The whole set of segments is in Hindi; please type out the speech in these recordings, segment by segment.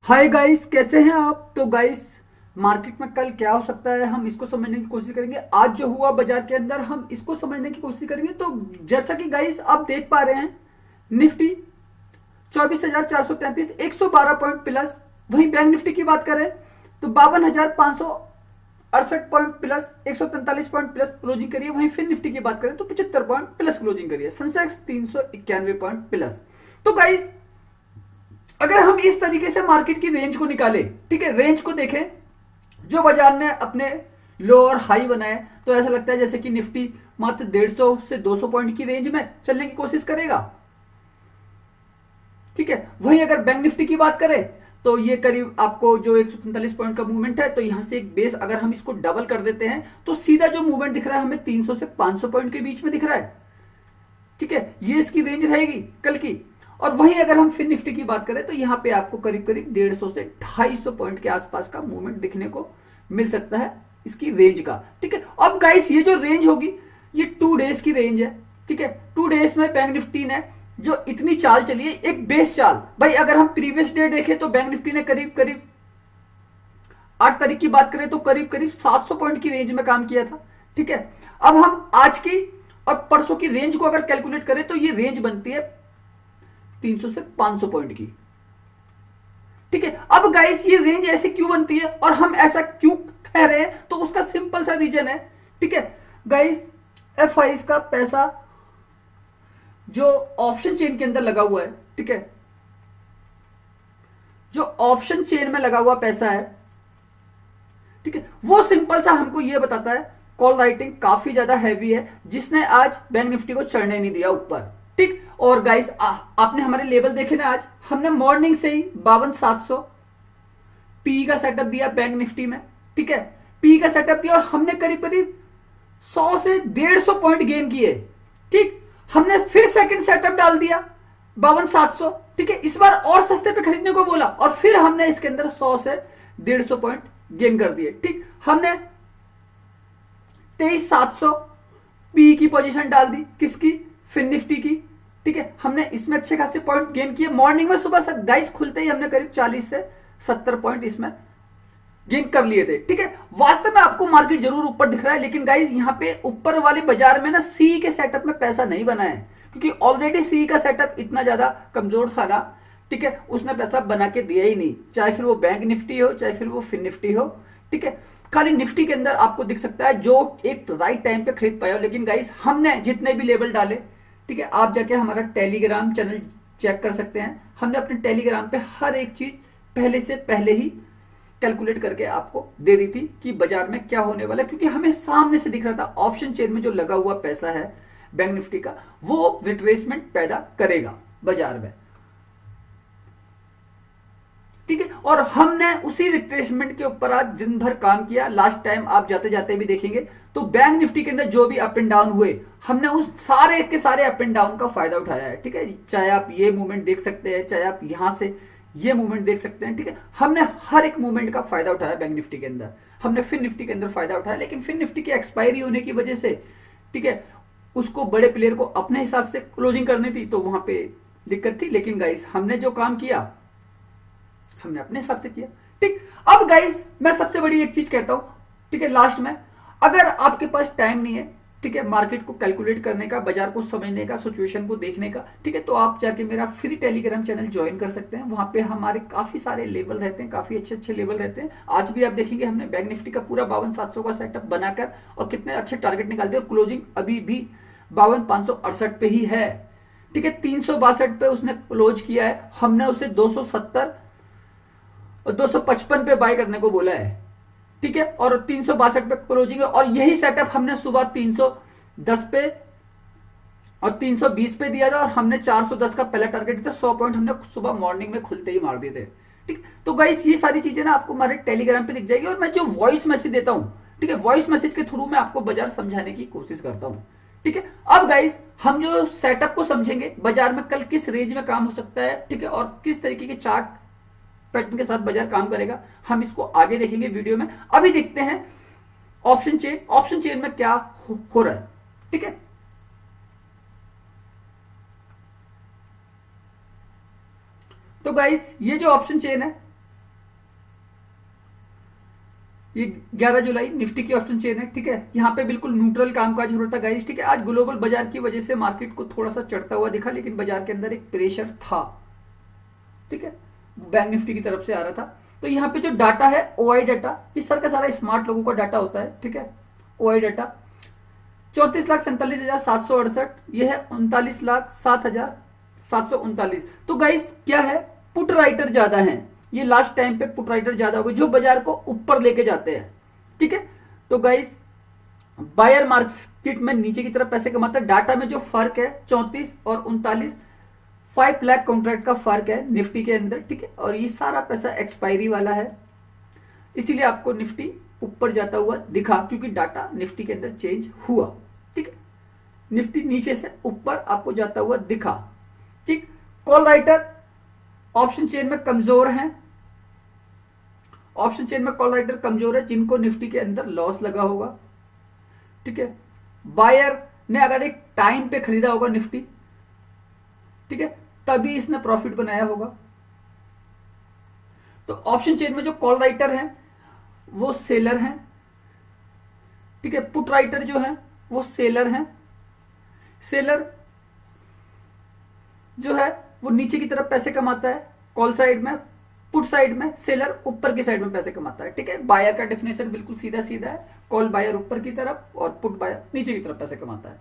हाय गाइस, कैसे हैं आप। तो गाइस, मार्केट में कल क्या हो सकता है हम इसको समझने की कोशिश करेंगे। आज जो हुआ बाजार के अंदर हम इसको समझने की कोशिश करेंगे। तो जैसा कि गाइस आप देख पा रहे हैं, निफ्टी 24,433 112 पॉइंट प्लस। वहीं बैंक निफ्टी की बात करें तो 52,568 point plus 143 point plus closing करिए। वहीं फिर निफ्टी की बात करें तो 75 पॉइंट प्लस क्लोजिंग करिए। Sensex 391 point plus. तो गाइस, अगर हम इस तरीके से मार्केट की रेंज को निकाले, ठीक है, रेंज को देखें जो बाजार ने अपने लो और हाई बनाए, तो ऐसा लगता है जैसे कि निफ्टी मात्र 150 से 200 पॉइंट की रेंज में चलने की कोशिश करेगा। ठीक है, वहीं अगर बैंक निफ्टी की बात करें तो ये करीब आपको जो 143 पॉइंट का मूवमेंट है, तो यहां से एक बेस अगर हम इसको डबल कर देते हैं तो सीधा जो मूवमेंट दिख रहा है हमें 300 से 500 पॉइंट के बीच में दिख रहा है। ठीक है, ये इसकी रेंज रहेगी कल की। और वहीं अगर हम फिर निफ्टी की बात करें तो यहां पे आपको करीब करीब 150 से 250 पॉइंट के आसपास का मूवमेंट दिखने को मिल सकता है इसकी रेंज का। ठीक है, अब गाइस ये जो रेंज होगी ये 2 डेज की रेंज है। ठीक है, 2 डेज में बैंक निफ्टी ने जो इतनी चाल चली है, एक बेस चाल। भाई अगर हम प्रीवियस डे देखें तो बैंक निफ्टी ने करीब करीब 8 तारीख की बात करें तो करीब करीब 700 पॉइंट की रेंज में काम किया था। ठीक है, अब हम आज की और परसों की रेंज को अगर कैलकुलेट करें तो ये रेंज बनती है 300 से 500 पॉइंट की। ठीक है, अब गाइस ये रेंज ऐसे क्यों बनती है और हम ऐसा क्यों कह रहे हैं, तो उसका सिंपल सा रीजन है। ठीक है गाइस, एफ का पैसा जो ऑप्शन चेन के अंदर लगा हुआ है, ठीक है, जो ऑप्शन चेन में लगा हुआ पैसा है, ठीक है, वो सिंपल सा हमको ये बताता है कॉल राइटिंग काफी ज्यादा हैवी है, जिसने आज बैंक निफ्टी को चढ़ने नहीं दिया ऊपर। ठीक, और गाइस आपने हमारे लेवल देखे ना, आज हमने मॉर्निंग से ही 52,700 पी का सेटअप दिया बैंक निफ्टी में। ठीक है, पी का सेटअप दिया और हमने करीब करीब 100 से 150 पॉइंट गेन किए। ठीक, हमने फिर सेकंड सेटअप डाल दिया 52,700। ठीक है, इस बार और सस्ते पे खरीदने को बोला और फिर हमने इसके अंदर 100 से 150 पॉइंट गेन कर दिए। ठीक, हमने 23,700 पी की पोजीशन डाल दी, किसकी, फिन निफ्टी की। ठीक है, हमने इसमें अच्छे खासे पॉइंट गेन किए। मॉर्निंग में सुबह गाइस खुलते ही हमने करीब 40 से 70 पॉइंट इसमें गेन कर लिए थे। ठीक है, वास्तव में आपको मार्केट जरूर ऊपर दिख रहा है, लेकिन गाइस यहां पे ऊपर वाले बाजार में ना सी के सेटअप में पैसा नहीं बना है, क्योंकि ऑलरेडी सी का सेटअप इतना ज्यादा कमजोर था ना। ठीक है, उसने पैसा बना के दिया ही नहीं, चाहे फिर वो बैंक निफ्टी हो चाहे फिर वो फिन निफ्टी हो। ठीक है, खाली निफ्टी के अंदर आपको दिख सकता है जो एक राइट टाइम पे खरीद पाया हो। लेकिन गाइस हमने जितने भी लेवल डाले, ठीक है, आप जाके हमारा टेलीग्राम चैनल चेक कर सकते हैं। हमने अपने टेलीग्राम पे हर एक चीज पहले से पहले ही कैलकुलेट करके आपको दे दी थी कि बाजार में क्या होने वाला है, क्योंकि हमें सामने से दिख रहा था ऑप्शन चेन में जो लगा हुआ पैसा है बैंक निफ्टी का, वो रिट्रेसमेंट पैदा करेगा बाजार में। ठीक है, और हमने उसी रिट्रेसमेंट के ऊपर आज दिन भर काम किया। लास्ट टाइम आप जाते जाते भी देखेंगे तो बैंक निफ्टी के अंदर जो भी अप एंड डाउन हुए, हमने उस सारे के सारे अप एंड डाउन का फायदा उठाया है। ठीक है, चाहे आप ये मूवमेंट देख सकते हैं, चाहे आप यहां से ये मूवमेंट देख सकते हैं। ठीक है, हमने हर एक मूवमेंट का फायदा उठाया बैंक निफ्टी के अंदर। हमने फिन निफ्टी के अंदर फायदा उठाया, लेकिन फिन निफ्टी की एक्सपायरी होने की वजह से, ठीक है, उसको बड़े प्लेयर को अपने हिसाब से क्लोजिंग करनी थी, तो वहां पे दिक्कत थी। लेकिन गाइस हमने जो काम किया हमने अपने हिसाब से किया। ठीक, अब गाइस मैं सबसे बड़ी एक चीज कहता हूं, ठीक है, लास्ट में, अगर आपके पास टाइम नहीं है, ठीक है, मार्केट को कैलकुलेट करने का, बाजार को समझने का, सिचुएशन को देखने का, ठीक है, तो आप जाके मेरा फ्री टेलीग्राम चैनल ज्वाइन कर सकते हैं। वहां पे हमारे काफी सारे लेवल रहते हैं, काफी अच्छे अच्छे लेवल रहते हैं। आज भी आप देखेंगे हमने बैंक निफ्टी का पूरा 52,700 का सेटअप बनाकर और कितने अच्छे टारगेट निकाल दिए, और क्लोजिंग अभी भी 52,568 पे ही है। ठीक है, 362 पे उसने क्लोज किया है, हमने उसे 270 और 255 पे बाय करने को बोला है। ठीक है, और 362 पे क्लोजिंग है, और यही सेटअप हमने सुबह 310 पे और 320 पे दिया था, और हमने 410 का पहला टारगेट दिया। 100 पॉइंट हमने सुबह मॉर्निंग में खुलते ही मार दिए थे। ठीक, तो गाइस ये सारी चीजें ना आपको हमारे टेलीग्राम पे दिख जाएगी, और मैं जो वॉइस मैसेज देता हूं, ठीक है, वॉइस मैसेज के थ्रू मैं आपको बाजार समझाने की कोशिश करता हूं। ठीक है, अब गाइस हम जो सेटअप को समझेंगे, बाजार में कल किस रेंज में काम हो सकता है, ठीक है, और किस तरीके के चार्ट पैटर्न के साथ बाजार काम करेगा, हम इसको आगे देखेंगे वीडियो में। अभी देखते हैं ऑप्शन चेन, ऑप्शन चेन में क्या हो रहा है। ठीक है, तो गाइस ये जो ऑप्शन चेन है, ये 11 जुलाई निफ्टी की ऑप्शन चेन है, ठीक है। यहाँ पे बिल्कुल न्यूट्रल कामकाज हो रहा था गाइस, ठीक है। आज ग्लोबल बाजार की वजह से मार्केट को थोड़ा सा चढ़ता हुआ दिखा, लेकिन बाजार के अंदर एक प्रेशर था, ठीक है, बैंक निफ्टी की तरफ से आ रहा था। तो यहाँ पे जो डाटा है ओआई डाटा, इस साल का सारा स्मार्ट लोगों का डाटा होता है, ठीक है। ओआई डाटा 34,47,768, यह है 39,07,739। तो गाइस क्या है, पुट राइटर ज्यादा है, ये लास्ट टाइम पे पुट राइटर ज्यादा हो गए जो बाजार को ऊपर लेके जाते हैं, ठीक है। तो गाइस बायर मार्केट में नीचे की तरफ पैसे कमाता है। डाटा में जो फर्क है 34 और 39, 5 लाख कॉन्ट्रैक्ट का फर्क है निफ्टी के अंदर, ठीक है। और ये सारा पैसा एक्सपायरी वाला है, इसीलिए आपको निफ्टी ऊपर जाता हुआ दिखा, क्योंकि डाटा निफ्टी के अंदर चेंज हुआ, ठीक है। निफ्टी नीचे से ऊपर आपको जाता हुआ दिखा, ठीक। कॉल राइटर ऑप्शन चेन में कमजोर हैं, ऑप्शन चेन में कॉल राइटर कमजोर है जिनको निफ्टी के अंदर लॉस लगा होगा, ठीक है। बायर ने अगर एक टाइम पे खरीदा होगा निफ्टी, ठीक है, तभी इसने प्रॉफिट बनाया होगा। तो ऑप्शन चेन में जो कॉल राइटर हैं वो सेलर हैं, ठीक है। पुट राइटर जो है वो सेलर हैं। सेलर जो है वो नीचे की तरफ पैसे कमाता है कॉल साइड में, पुट साइड में सेलर ऊपर की साइड में पैसे कमाता है, ठीक है। बायर का डेफिनेशन बिल्कुल सीधा सीधा है, कॉल बायर ऊपर की तरफ और पुट बायर नीचे की तरफ पैसे कमाता है,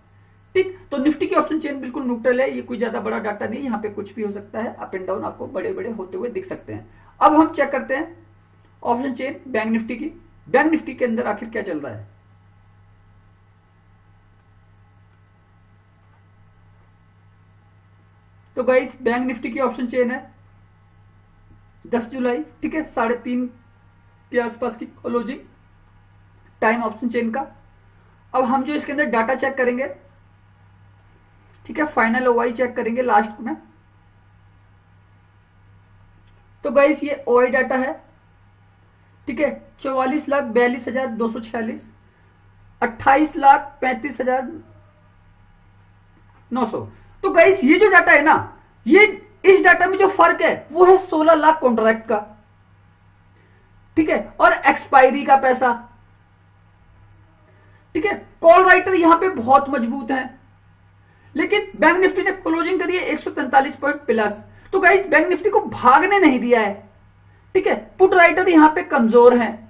ठीक। तो निफ्टी की ऑप्शन चेन बिल्कुल न्यूट्रल है, ये कोई ज्यादा बड़ा डाटा नहीं, यहाँ पे कुछ भी हो सकता है, अप एंड डाउन आपको बड़े बड़े होते हुए दिख सकते हैं। अब हम चेक करते हैं ऑप्शन चेन बैंक निफ्टी की। बैंक निफ्टी के अंदर आखिर क्या चल रहा है। तो गाइस बैंक निफ्टी की ऑप्शन चेन है 10 जुलाई, ठीक है, 3:30 के आसपास की क्लोजिंग टाइम ऑप्शन चेन का। अब हम जो इसके अंदर डाटा चेक करेंगे, ठीक है, फाइनल ओआई चेक करेंगे लास्ट में। तो गाइस ये ओआई डाटा है, ठीक है, 44,42,246, 28,35,900। तो गाइस ये जो डाटा है ना, ये इस डाटा में जो फर्क है वो है 16 लाख कॉन्ट्रैक्ट का, ठीक है, और एक्सपायरी का पैसा, ठीक है। कॉल राइटर यहां पे बहुत मजबूत है, लेकिन बैंक निफ्टी ने क्लोजिंग करी है 143 पॉइंट प्लस। तो गाइस बैंक निफ्टी को भागने नहीं दिया है, ठीक है। पुट राइटर यहां पे कमजोर है,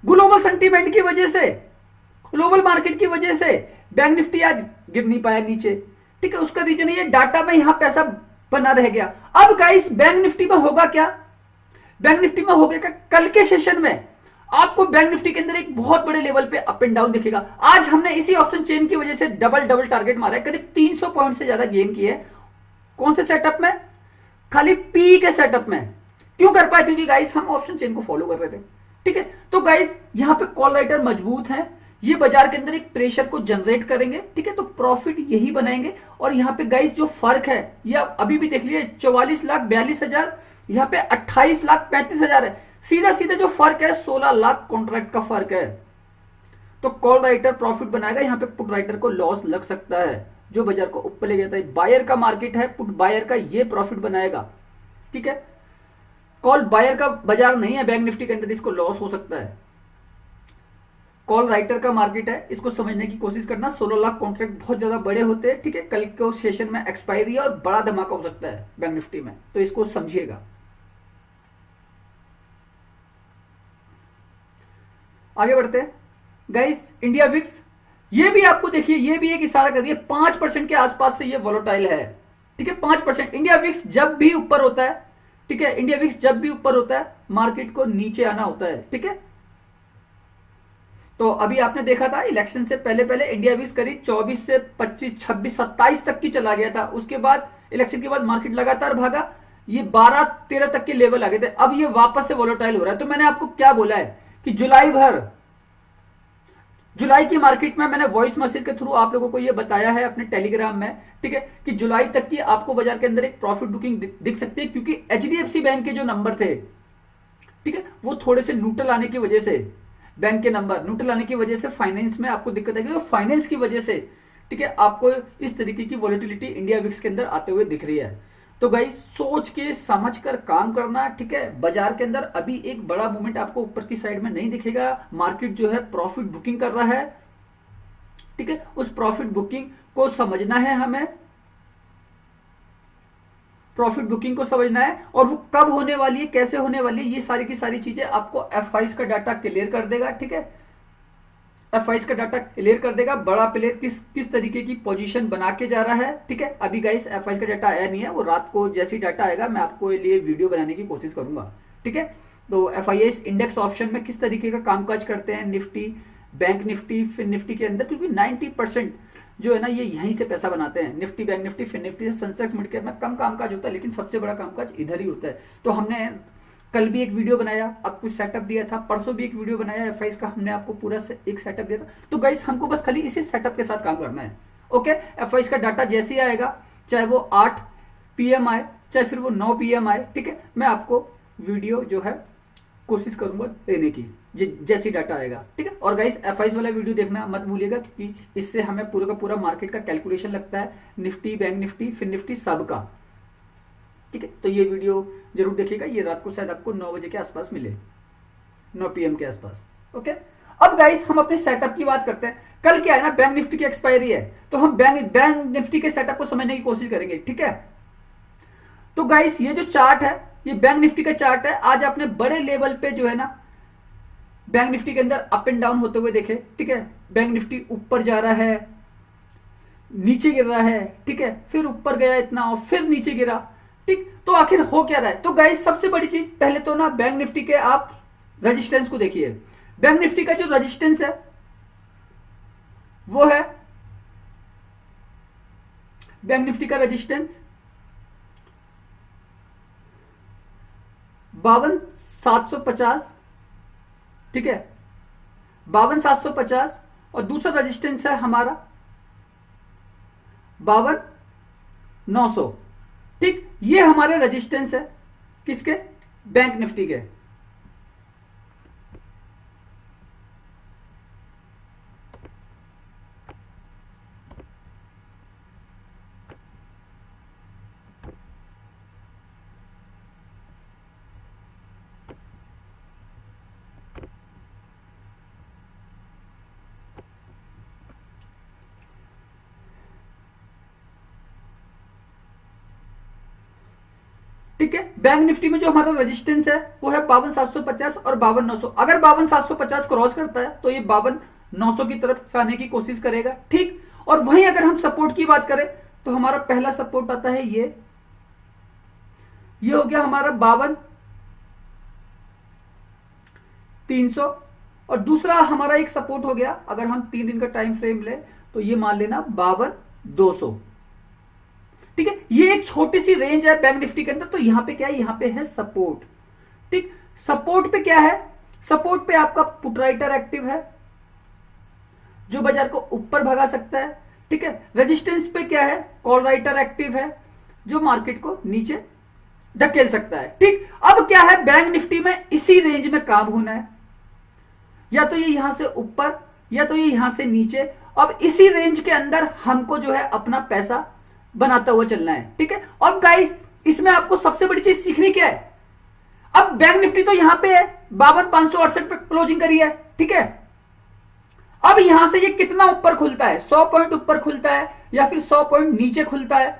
ग्लोबल सेंटीमेंट की वजह से, ग्लोबल मार्केट की वजह से बैंक निफ्टी आज गिर नहीं पाया नीचे, ठीक है। उसका रीजन ये डाटा में यहां पैसा बना रह गया। अब गाइस बैंक निफ्टी में होगा क्या, बैंक निफ्टी में होगा क्या, कल के सेशन में आपको बैंक निफ्टी के अंदर एक बहुत बड़े लेवल पे अप एंड डाउन दिखेगा। आज हमने इसी ऑप्शन चेन की वजह से डबल टारगेट मारा है, करीब 300 पॉइंट से ज्यादा गेन किए। कौन से सेटअप में, खाली पी के सेटअप में। क्यों कर पाए, क्योंकि गाइस हम ऑप्शन चेन को फॉलो कर रहे थे, ठीक है। तो गाइस यहां पे कॉल राइटर मजबूत है, ये बाजार के अंदर एक प्रेशर को जनरेट करेंगे, ठीक है। तो प्रॉफिट यही बनाएंगे। और यहां पे गाइस जो फर्क है ये अभी भी देख लिए, 44,42,000, यहां पे 28,35,000 है। सीधा सीधा जो फर्क है 16 लाख कॉन्ट्रैक्ट का फर्क है। तो कॉल राइटर प्रॉफिट बनाएगा, यहां पे पुट राइटर को लॉस लग सकता है जो बाजार को ऊपर ले जाता है। बायर का मार्केट है, पुट बायर का ये प्रॉफिट बनाएगा, ठीक है। कॉल बायर का बाजार नहीं है बैंक निफ्टी के अंदर, इसको लॉस हो सकता है। कॉल राइटर का मार्केट है, इसको समझने की कोशिश करना। 16 लाख कॉन्ट्रैक्ट बहुत ज्यादा बड़े होते हैं, ठीक है। कल के सेशन में एक्सपायरी है और बड़ा धमाका हो सकता है बैंक निफ्टी में, तो इसको समझिएगा। आगे बढ़ते हैं गाइस, इंडिया विक्स, ये भी आपको देखिए, ये भी एक इशारा कर रही है 5% के आसपास से ये वोलेटाइल है, ठीक है। 5% इंडिया विक्स जब भी ऊपर होता है, ठीक है, इंडिया विक्स जब भी ऊपर होता है मार्केट को नीचे आना होता है, ठीक है। तो अभी आपने देखा था इलेक्शन से पहले पहले इंडिया विक्स करीब 24 से 25, 26, 27 तक की चला गया था। उसके बाद इलेक्शन के बाद मार्केट लगातार भागा, ये 12-13 तक के लेवल आ गए थे। अब ये वापस से वोलेटाइल हो रहा है। तो मैंने आपको क्या बोला है कि जुलाई की मार्केट में मैंने वॉइस मैसेज के थ्रू आप लोगों को ये बताया है अपने टेलीग्राम में, ठीक है, कि जुलाई तक की आपको बाजार के अंदर एक प्रॉफिट बुकिंग दिख सकती है, क्योंकि एचडीएफसी बैंक के जो नंबर थे, ठीक है, वो थोड़े से न्यूट्रल आने की वजह से, बैंक के नंबर न्यूट्रल आने की वजह से फाइनेंस में आपको दिक्कत आएगी। फाइनेंस की वजह से, ठीक है, आपको इस तरीके की वॉलेटिलिटी इंडिया विक्स के अंदर आते हुए दिख रही है। तो गाइस सोच के समझ कर काम करना, ठीक है। बाजार के अंदर अभी एक बड़ा मूवमेंट आपको ऊपर की साइड में नहीं दिखेगा, मार्केट जो है प्रॉफिट बुकिंग कर रहा है, ठीक है। उस प्रॉफिट बुकिंग को समझना है हमें, प्रॉफिट बुकिंग को समझना है, और वो कब होने वाली है, कैसे होने वाली है, ये सारी की सारी चीजें आपको एफ का डाटा क्लियर कर देगा, ठीक है। एफ का डाटा क्लियर कर देगा, बड़ा प्लेयर किस किस तरीके की पोजीशन बना के जा रहा है, ठीक है। अभी गाइस एफ का डाटा आया नहीं है, वो रात को जैसी डाटा आएगा मैं आपको लिए वीडियो बनाने की कोशिश करूंगा, ठीक है। तो एफ इंडेक्स ऑप्शन में किस तरीके का कामकाज करते हैं Nifty, Bank Nifty, Fin Nifty के अंदर, क्योंकि 90% जो है ना ये यहीं से पैसा बनाते हैं, Nifty, Bank Nifty, Fin Nifty, Sensex mid cap में कम कामकाज होता है, लेकिन सबसे बड़ा कामकाज इधर ही होता है। तो हमने कल भी एक वीडियो बनाया, आपको सेटअप दिया था, परसों भी एक वीडियो बनाया एफ का, हमने आपको पूरा एक सेटअप दिया था। तो गाइस हमको बस खाली इसी सेटअप के साथ काम करना है, ओके। एफ का डाटा जैसे ही आएगा, चाहे वो 8 PM आए, चाहे फिर वो 9 PM आए, ठीक है, मैं आपको वीडियो जो है कोशिश करूंगा देने की जैसी डाटा आएगा, ठीक है। और गाइस एफ वाला वीडियो देखना मत भूलिएगा, क्योंकि इससे हमें पूरा का पूरा मार्केट का कैलकुलेशन लगता है, Nifty, Bank Nifty, Fin Nifty सब का, ठीक है। तो ये वीडियो जरूर देखिएगा, ये रात को शायद आपको 9 बजे के आसपास मिले, 9 PM के आसपास, ओके। अब गाइस हम अपने सेटअप की बात करते हैं। कल क्या है ना, बैंक निफ्टी की एक्सपायरी है, तो हम बैंक निफ्टी के सेटअप को समझने की कोशिश करेंगे, ठीक है। तो गाइस ये जो चार्ट है, ये बैंक निफ्टी का चार्ट है। आज आपने बड़े लेवल पे जो है ना बैंक निफ्टी के अंदर अप एंड डाउन होते हुए देखे, ठीक है। बैंक निफ्टी ऊपर जा रहा है, नीचे गिर रहा है, ठीक है, फिर ऊपर गया इतना और फिर नीचे गिरा, ठीक। तो आखिर हो क्या रहा है? तो गाइस सबसे बड़ी चीज पहले तो ना बैंक निफ्टी के आप रेजिस्टेंस को देखिए। बैंक निफ्टी का जो रेजिस्टेंस है वो है, बैंक निफ्टी का रेजिस्टेंस 52,750, ठीक है, 52,750, और दूसरा रेजिस्टेंस है हमारा 52,900, ठीक। ये हमारे रेजिस्टेंस है किसके? बैंक निफ्टी के। ठीक है, बैंक निफ्टी में जो हमारा रेजिस्टेंस है वो है 52,750 और 52,900। अगर 52,750 क्रॉस करता है तो ये 52,900 की तरफ आने की कोशिश करेगा, ठीक। और वहीं अगर हम सपोर्ट की बात करें तो हमारा पहला सपोर्ट आता है ये हो गया हमारा 52,300, और दूसरा हमारा एक सपोर्ट हो गया, अगर हम 3 दिन का टाइम फ्रेम ले तो ये मान लेना 52,200, ठीक है। ये एक छोटी सी रेंज है बैंक निफ्टी के अंदर। तो यहां पे क्या है, यहां पे है सपोर्ट, ठीक। सपोर्ट पे क्या है, सपोर्ट पे आपका पुट राइटर एक्टिव है जो बाजार को ऊपर भगा सकता है, ठीक है। रेजिस्टेंस पे क्या है, कॉल राइटर एक्टिव है जो मार्केट को नीचे धकेल सकता है, ठीक। अब क्या है, बैंक निफ्टी में इसी रेंज में काम होना है, या तो ये यहां से ऊपर या तो ये यहां से नीचे। अब इसी रेंज के अंदर हमको जो है अपना पैसा बनाता हुआ चलना है, ठीक है। अब गाइस इसमें आपको सबसे बड़ी चीज सीखनी क्या है, अब बैंक निफ्टी तो यहां पे है 52,568 पे क्लोजिंग करी है, ठीक है। अब यहां से ये कितना ऊपर खुलता है, 100 पॉइंट ऊपर खुलता है या फिर 100 पॉइंट नीचे खुलता है,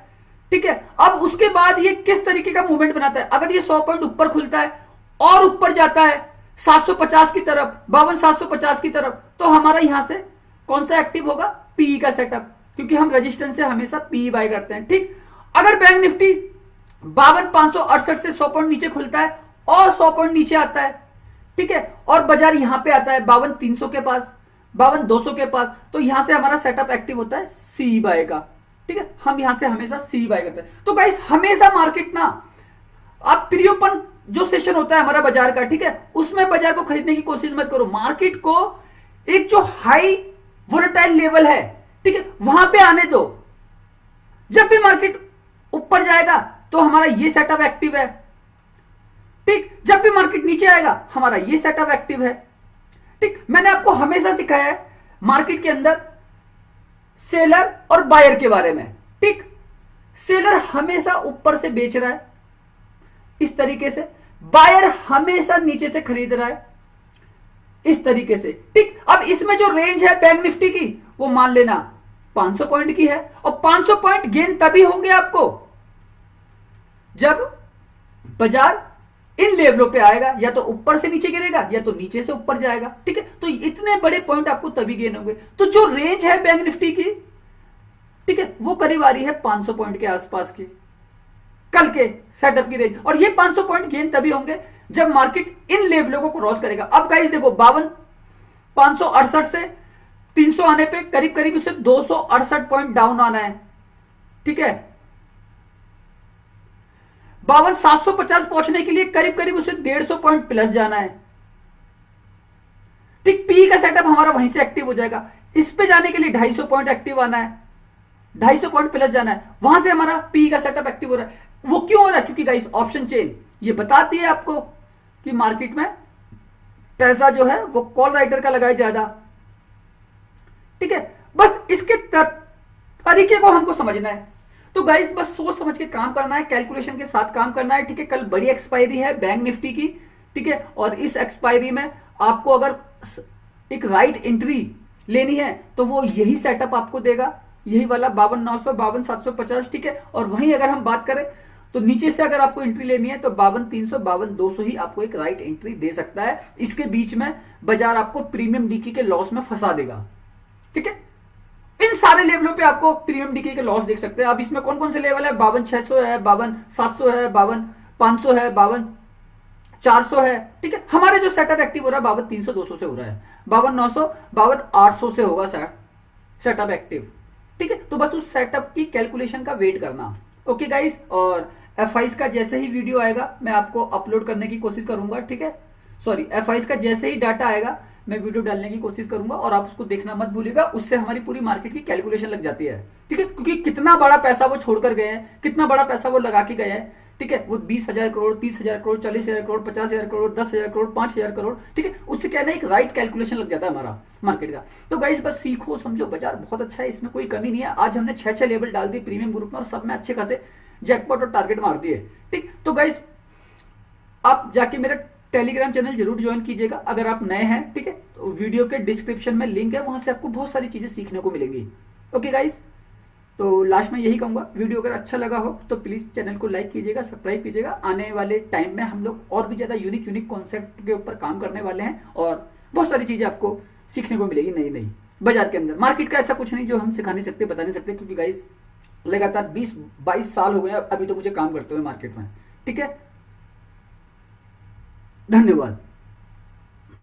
ठीक है। अब उसके बाद ये किस तरीके का मूवमेंट बनाता है, अगर ये 100 पॉइंट ऊपर खुलता है और ऊपर जाता है 750 की तरफ, 52,750 की तरफ, तो हमारा यहां से कौन सा एक्टिव होगा, पीई का सेटअप, क्योंकि हम रेजिस्टेंस से हमेशा पी बाय करते हैं, ठीक। अगर बैंक निफ्टी 52,568 से 100 पॉइंट नीचे खुलता है और 100 पॉइंट नीचे आता है, ठीक है, और बाजार यहां पे आता है 52,300 के पास, 52,200 के पास, तो यहां से हमारा सेटअप एक्टिव होता है सी बाय का, ठीक है। हम यहां से हमेशा सी बाय करते हैं। तो गाइस हमेशा मार्केट ना, आप प्री ओपन जो सेशन होता है हमारा बाजार का, ठीक है, उसमें बाजार को खरीदने की कोशिश मत करो। मार्केट को एक जो हाई वोलेटाइल लेवल है, ठीक है, वहां पे आने दो। जब भी मार्केट ऊपर जाएगा तो हमारा ये सेटअप एक्टिव है, ठीक। जब भी मार्केट नीचे आएगा हमारा ये सेटअप एक्टिव है, ठीक। मैंने आपको हमेशा सिखाया है मार्केट के अंदर सेलर और बायर के बारे में, ठीक। सेलर हमेशा ऊपर से बेच रहा है इस तरीके से, बायर हमेशा नीचे से खरीद रहा है इस तरीके से, ठीक। अब इसमें जो रेंज है बैंक निफ्टी की वो मान लेना 500 पॉइंट की है, और 500 पॉइंट गेन तभी होंगे आपको जब बाजार इन लेवलों पे आएगा, या तो ऊपर से नीचे गिरेगा या तो नीचे से ऊपर जाएगा, ठीक है। तो इतने बड़े पॉइंट आपको तभी गेन होंगे। तो जो रेंज है बैंक निफ्टी की, ठीक है, वो करीब आ रही है 500 पॉइंट के आसपास की कल के सेटअप की रेंज, और ये 500 पॉइंट गेन तभी होंगे जब मार्केट इन लेवलों को क्रॉस करेगा। अब गाइस देखो 568 से 300 आने पे करीब करीब उसे 268 पॉइंट डाउन आना है, ठीक है। 750 पहुंचने के लिए करीब करीब उसे 150 पॉइंट प्लस जाना है, ठीक। पी का सेटअप हमारा वहीं से एक्टिव हो जाएगा। इस पे जाने के लिए 250 पॉइंट एक्टिव आना है, 250 पॉइंट प्लस जाना है, वहां से हमारा पी का सेटअप एक्टिव हो रहा है। वो क्यों हो रहा है? क्योंकि गाइस ऑप्शन चेन ये बताती है आपको कि मार्केट में पैसा जो है वो कॉल राइटर का लगाए ज्यादा, ठीक है। बस इसके तरीके को हमको समझना है। तो गाइस बस सोच समझ के काम करना है, कैलकुलेशन के साथ काम करना है, ठीक है। कल बड़ी एक्सपायरी है बैंक निफ्टी की, ठीक है, और इस एक्सपायरी में आपको अगर एक राइट एंट्री लेनी है तो वो यही सेटअप आपको देगा, यही वाला 52,900 52,750, ठीक है। और वहीं अगर हम बात करें तो नीचे से अगर आपको एंट्री लेनी है तो 52,300 52,200 ही आपको एक राइट एंट्री दे सकता है। इसके बीच में बाजार आपको प्रीमियम डीकी के लॉस में फंसा देगा, ठीक है। इन सारे लेवलों पे आपको प्रीमियम डीके के लॉस देख सकते हैं। अब इसमें कौन कौन से लेवल है? 52,600 है, 52,700 है, 52,500 है, 52,400 है, ठीक है। हमारे जो सेटअप एक्टिव हो रहा है 52,300 200 से हो रहा है, 52,900 52,800 से होगा सेटअप एक्टिव, ठीक है। तो बस उस सेटअप की कैलकुलेशन का वेट करना, ओके गाइस। और F5 का जैसे ही वीडियो आएगा मैं आपको अपलोड करने की कोशिश करूंगा, ठीक है। सॉरी, F5 का जैसे ही डाटा आएगा मैं वीडियो डालने की कोशिश करूंगा, और आप उसको देखना मत भूलिएगा। उससे हमारी पूरी मार्केट की कैलकुलेशन लग जाती है, ठीक है। क्योंकि कितना बड़ा पैसा वो छोड़कर गए हैं, कितना बड़ा पैसा वो लगा के गए हैं, ठीक है। वो 20,000 करोड़, 30,000 करोड़, 40,000 करोड़, 50,000 करोड़, 10,000 करोड़, 5,000 करोड़, ठीक है। उससे कहना एक राइट कैलकुलेशन लग जाता है हमारा मार्केट का। तो गाइस बस सीखो समझो, बाजार बहुत अच्छा है, इसमें कोई कमी नहीं है। आज हमने 6 लेवल डाल दिए प्रीमियम ग्रुप में, और सब में अच्छे खासे जैकपॉट और टारगेट मार दिए, ठीक। तो गाइस आप जाके मेरा टेलीग्राम चैनल जरूर ज्वाइन कीजिएगा अगर आप नए हैं, ठीक है। तो वीडियो के डिस्क्रिप्शन में लिंक है, वहां से आपको बहुत सारी चीजें सीखने को मिलेंगी, ओके गाइस। तो लास्ट में यही कहूंगा, वीडियो अगर अच्छा लगा हो तो प्लीज चैनल को लाइक कीजिएगा, सब्सक्राइब कीजिएगा। आने वाले टाइम में हम लोग और भी ज्यादा यूनिक कॉन्सेप्ट के ऊपर काम करने वाले हैं, और बहुत सारी चीजें आपको सीखने को मिलेगी नई नई बाजार के अंदर। मार्केट का ऐसा कुछ नहीं जो हम सिखा नहीं सकते, बता नहीं सकते, क्योंकि गाइस लगातार 20-22 साल हो गए अभी तो मुझे काम करते हुए मार्केट में, ठीक है। धन्यवाद।